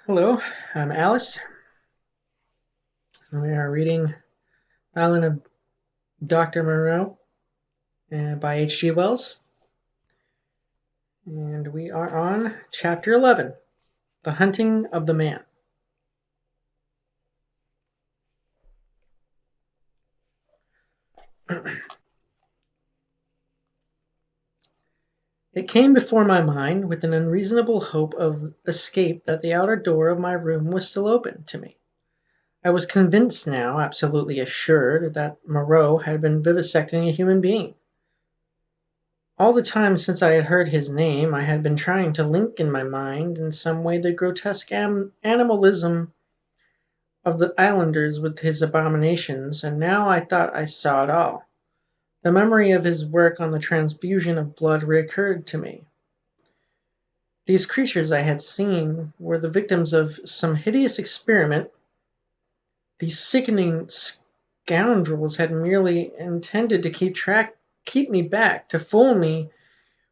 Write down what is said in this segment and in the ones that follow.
Hello, I'm Alice. We are reading Island of Doctor Moreau by H.G. Wells. And we are on Chapter 11, The Hunting of the Man. It came before my mind with an unreasonable hope of escape that the outer door of my room was still open to me. I was convinced now, absolutely assured, that Moreau had been vivisecting a human being. All the time since I had heard his name I had been trying to link in my mind in some way the grotesque animalism of the islanders with his abominations, and now I thought I saw it all. The memory of his work on the transfusion of blood recurred to me. These creatures I had seen were the victims of some hideous experiment. These sickening scoundrels had merely intended to keep me back, to fool me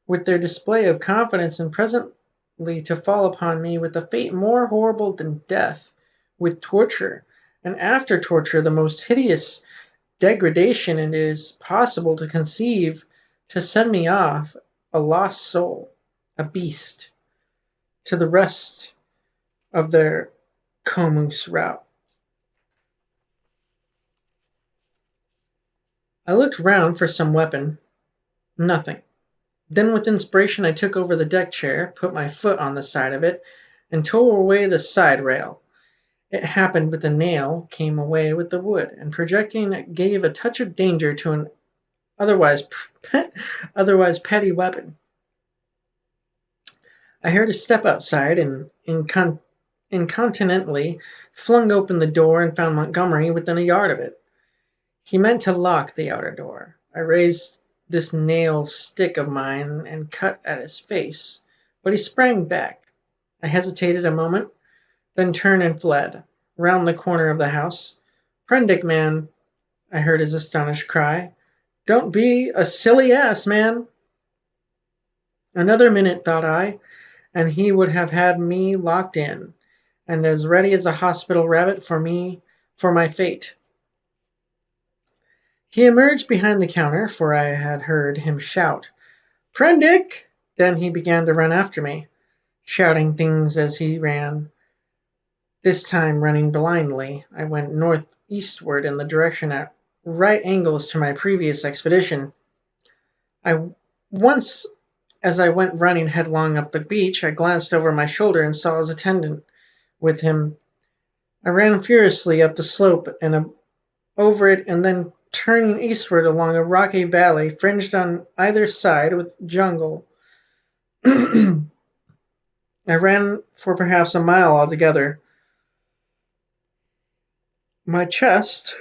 with their display of confidence, and presently to fall upon me with a fate more horrible than death, with torture, and after torture the most hideous degradation it is possible to conceive, to send me off, a lost soul, a beast, to the rest of their comus route. I looked round for some weapon. Nothing. Then with inspiration I took over the deck chair, put my foot on the side of it, and tore away the side rail. It happened with the nail came away with the wood, and projecting it gave a touch of danger to an otherwise otherwise petty weapon. I heard a step outside, and incontinently flung open the door and found Montgomery within a yard of it. He meant to lock the outer door. I raised this nail stick of mine and cut at his face, but he sprang back. I hesitated a moment, then turned and fled, round the corner of the house. "Prendick, man!" I heard his astonished cry. "Don't be a silly ass, man!" Another minute, thought I, and he would have had me locked in, and as ready as a hospital rabbit for my fate. He emerged behind the counter, for I had heard him shout, "Prendick!" Then he began to run after me, shouting things as he ran. This time running blindly, I went northeastward in the direction at right angles to my previous expedition. I once, as I went running headlong up the beach, I glanced over my shoulder and saw his attendant with him. I ran furiously up the slope and over it, and then turning eastward along a rocky valley fringed on either side with jungle. I ran for perhaps a mile altogether, my chest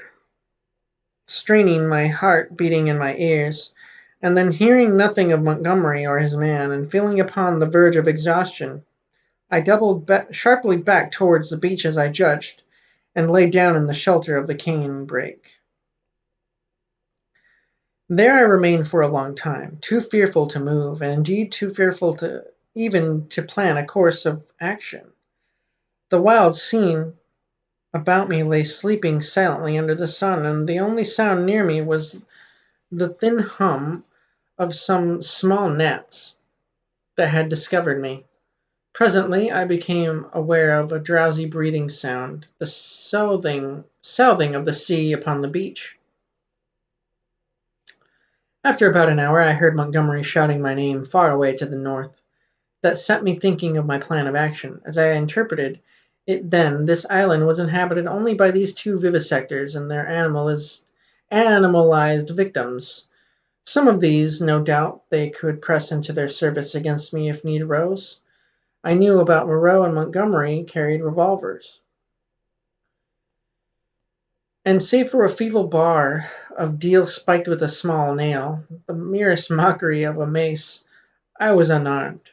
straining, my heart beating in my ears, and then hearing nothing of Montgomery or his man, and feeling upon the verge of exhaustion, I doubled sharply back towards the beach as I judged, and lay down in the shelter of the cane brake. There I remained for a long time, too fearful to move, and indeed too fearful even to plan a course of action. The wild scene about me lay sleeping silently under the sun, and the only sound near me was the thin hum of some small gnats that had discovered me. Presently I became aware of a drowsy breathing sound, the southing of the sea upon the beach. After about an hour I heard Montgomery shouting my name far away to the north. That set me thinking of my plan of action. As I interpreted it then, this island was inhabited only by these two vivisectors and their animalized victims. Some of these, no doubt, they could press into their service against me if need arose. I knew about Moreau and Montgomery carried revolvers, and save for a feeble bar of deal spiked with a small nail, the merest mockery of a mace, I was unarmed.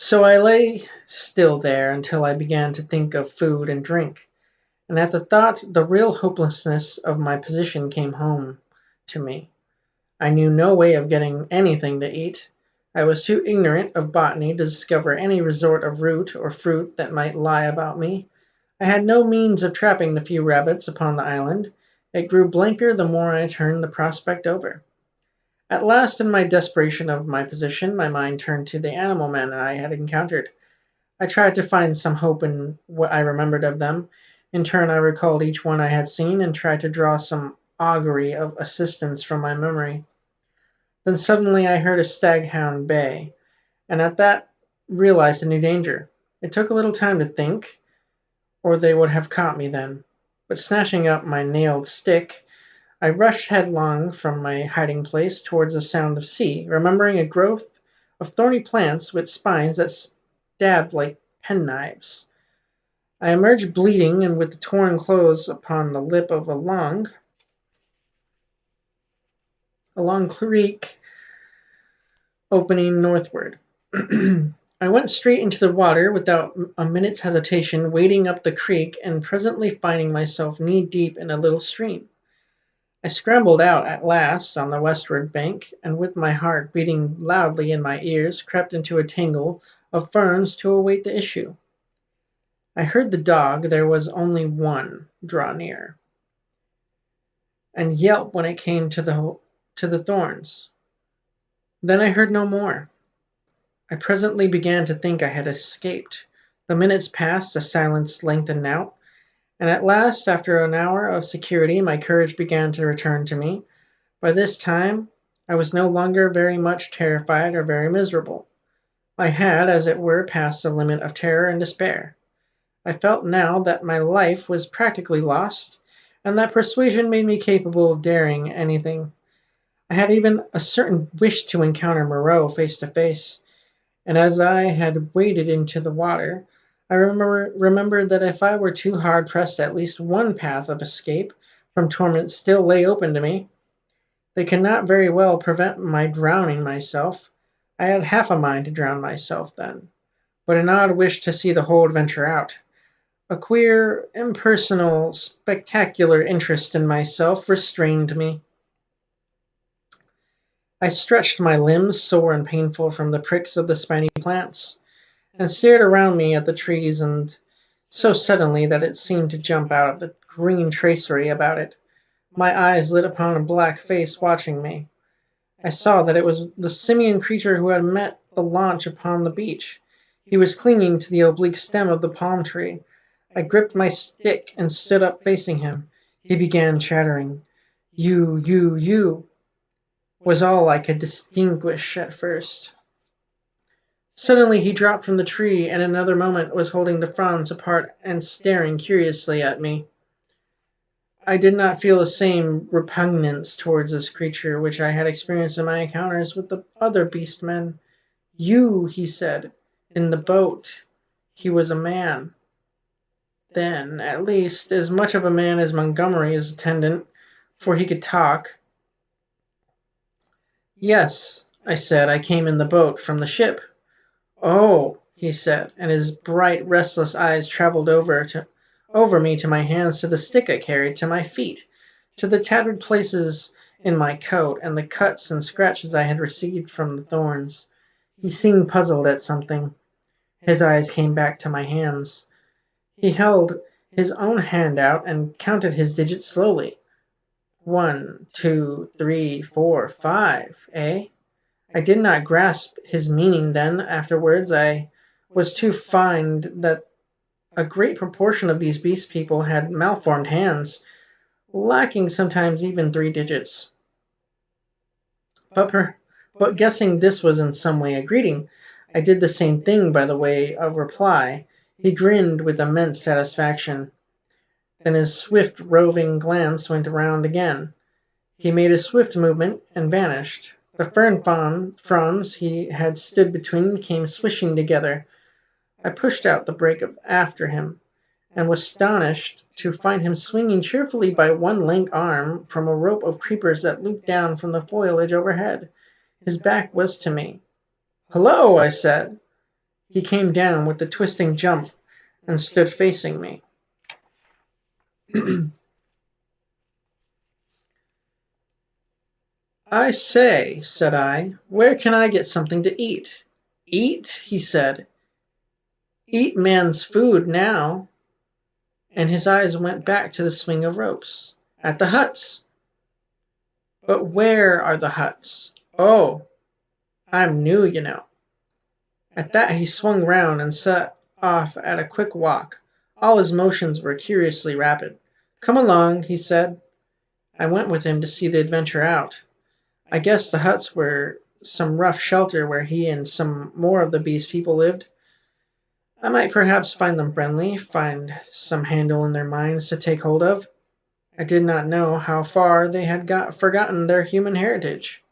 So I lay still there until I began to think of food and drink, and at the thought the real hopelessness of my position came home to me. I knew no way of getting anything to eat. I was too ignorant of botany to discover any resort of root or fruit that might lie about me. I had no means of trapping the few rabbits upon the island. It grew blanker the more I turned the prospect over. At last, in my desperation of my position, my mind turned to the animal men I had encountered. I tried to find some hope in what I remembered of them. In turn, I recalled each one I had seen and tried to draw some augury of assistance from my memory. Then suddenly I heard a staghound bay, and at that realized a new danger. It took a little time to think, or they would have caught me then. But snatching up my nailed stick, I rushed headlong from my hiding place towards the sound of sea, remembering a growth of thorny plants with spines that stabbed like penknives. I emerged bleeding and with the torn clothes upon the lip of a long creek opening northward. I went straight into the water without a minute's hesitation, wading up the creek and presently finding myself knee deep in a little stream. I scrambled out at last on the westward bank, and with my heart beating loudly in my ears, crept into a tangle of ferns to await the issue. I heard the dog, there was only one, draw near, and yelp when it came to the thorns. Then I heard no more. I presently began to think I had escaped. The minutes passed, the silence lengthened out, and at last, after an hour of security, my courage began to return to me. By this time I was no longer very much terrified or very miserable. I had, as it were, passed the limit of terror and despair. I felt now that my life was practically lost, and that persuasion made me capable of daring anything. I had even a certain wish to encounter Moreau face to face, and as I had waded into the water, I remembered that if I were too hard pressed, at least one path of escape from torment still lay open to me. They could not very well prevent my drowning myself. I had half a mind to drown myself then, but an odd wish to see the whole adventure out. A queer, impersonal, spectacular interest in myself restrained me. I stretched my limbs, sore and painful from the pricks of the spiny plants, and stared around me at the trees, and so suddenly that it seemed to jump out of the green tracery about it. My eyes lit upon a black face watching me. I saw that it was the simian creature who had met the launch upon the beach. He was clinging to the oblique stem of the palm tree. I gripped my stick and stood up facing him. He began chattering. You, was all I could distinguish at first. Suddenly he dropped from the tree and in another moment was holding the fronds apart and staring curiously at me. I did not feel the same repugnance towards this creature which I had experienced in my encounters with the other beast men. You, he said, in the boat. He was a man. Then, at least, as much of a man as Montgomery's attendant, for he could talk. Yes, I said, I came in the boat from the ship. Oh, he said, and his bright, restless eyes traveled over me to my hands, to the stick I carried, to my feet, to the tattered places in my coat, and the cuts and scratches I had received from the thorns. He seemed puzzled at something. His eyes came back to my hands. He held his own hand out and counted his digits slowly. 1, 2, 3, 4, 5, eh? I did not grasp his meaning then. Afterwards I was to find that a great proportion of these beast people had malformed hands, lacking sometimes even 3 digits. But guessing this was in some way a greeting, I did the same thing by the way of reply. He grinned with immense satisfaction. Then his swift roving glance went round again. He made a swift movement and vanished. The fronds he had stood between came swishing together. I pushed out the brake after him, and was astonished to find him swinging cheerfully by one lank arm from a rope of creepers that looped down from the foliage overhead. His back was to me. "Hello!" I said. He came down with a twisting jump and stood facing me. I say, said I, where can I get something to eat? Eat? He said. Eat man's food now. And his eyes went back to the swing of ropes. At the huts. But where are the huts? Oh, I'm new, you know. At that he swung round and set off at a quick walk. All his motions were curiously rapid. Come along, he said. I went with him to see the adventure out. I guess the huts were some rough shelter where he and some more of the beast people lived. I might perhaps find them friendly, find some handle in their minds to take hold of. I did not know how far they had forgotten their human heritage.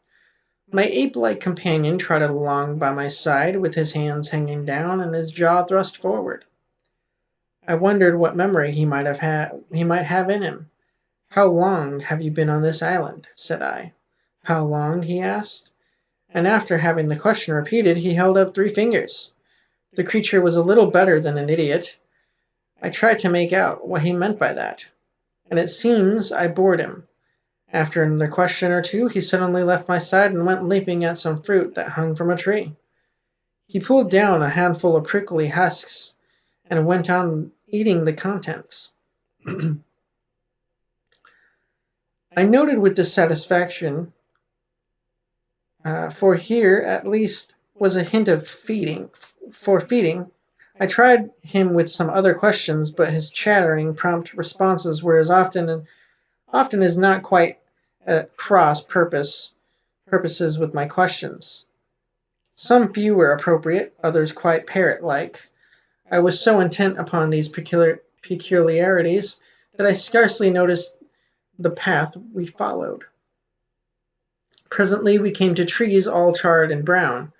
My ape-like companion trotted along by my side with his hands hanging down and his jaw thrust forward. I wondered what memory he might have in him. How long have you been on this island? Said I. How long? He asked. And after having the question repeated, he held up 3 fingers. The creature was a little better than an idiot. I tried to make out what he meant by that, and it seems I bored him. After another question or two, he suddenly left my side and went leaping at some fruit that hung from a tree. He pulled down a handful of prickly husks and went on eating the contents. I noted with dissatisfaction, for here at least was a hint of feeding. I tried him with some other questions, but his chattering, prompt responses were as often as not quite at cross purposes with my questions. Some few were appropriate, others quite parrot-like. I was so intent upon these peculiarities that I scarcely noticed the path we followed. Presently we came to trees all charred and brown,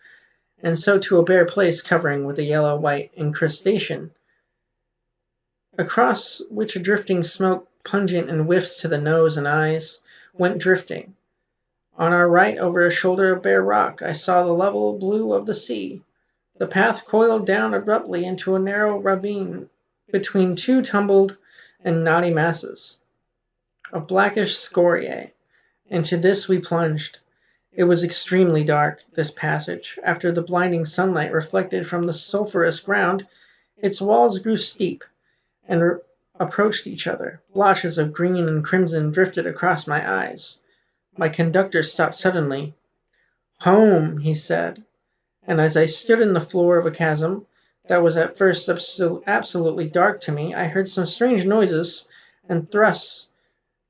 and so to a bare place covering with a yellow-white incrustation, across which a drifting smoke, pungent in whiffs to the nose and eyes, went drifting. On our right, over a shoulder of bare rock, I saw the level blue of the sea. The path coiled down abruptly into a narrow ravine between 2 tumbled and knotty masses of blackish scoriae. Into this we plunged. It was extremely dark, this passage. After the blinding sunlight reflected from the sulphurous ground, its walls grew steep and approached each other. Blotches of green and crimson drifted across my eyes. My conductor stopped suddenly. Home, he said, and as I stood in the floor of a chasm that was at first absolutely dark to me, I heard some strange noises and thrust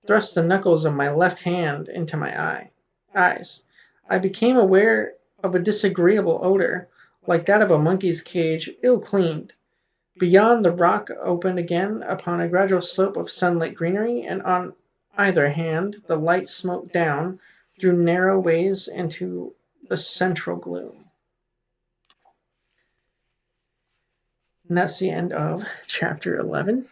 the knuckles of my left hand into my eyes. I became aware of a disagreeable odor, like that of a monkey's cage, ill-cleaned. Beyond, the rock opened again upon a gradual slope of sunlit greenery, and on either hand the light smoked down through narrow ways into the central gloom. And that's the end of chapter 11.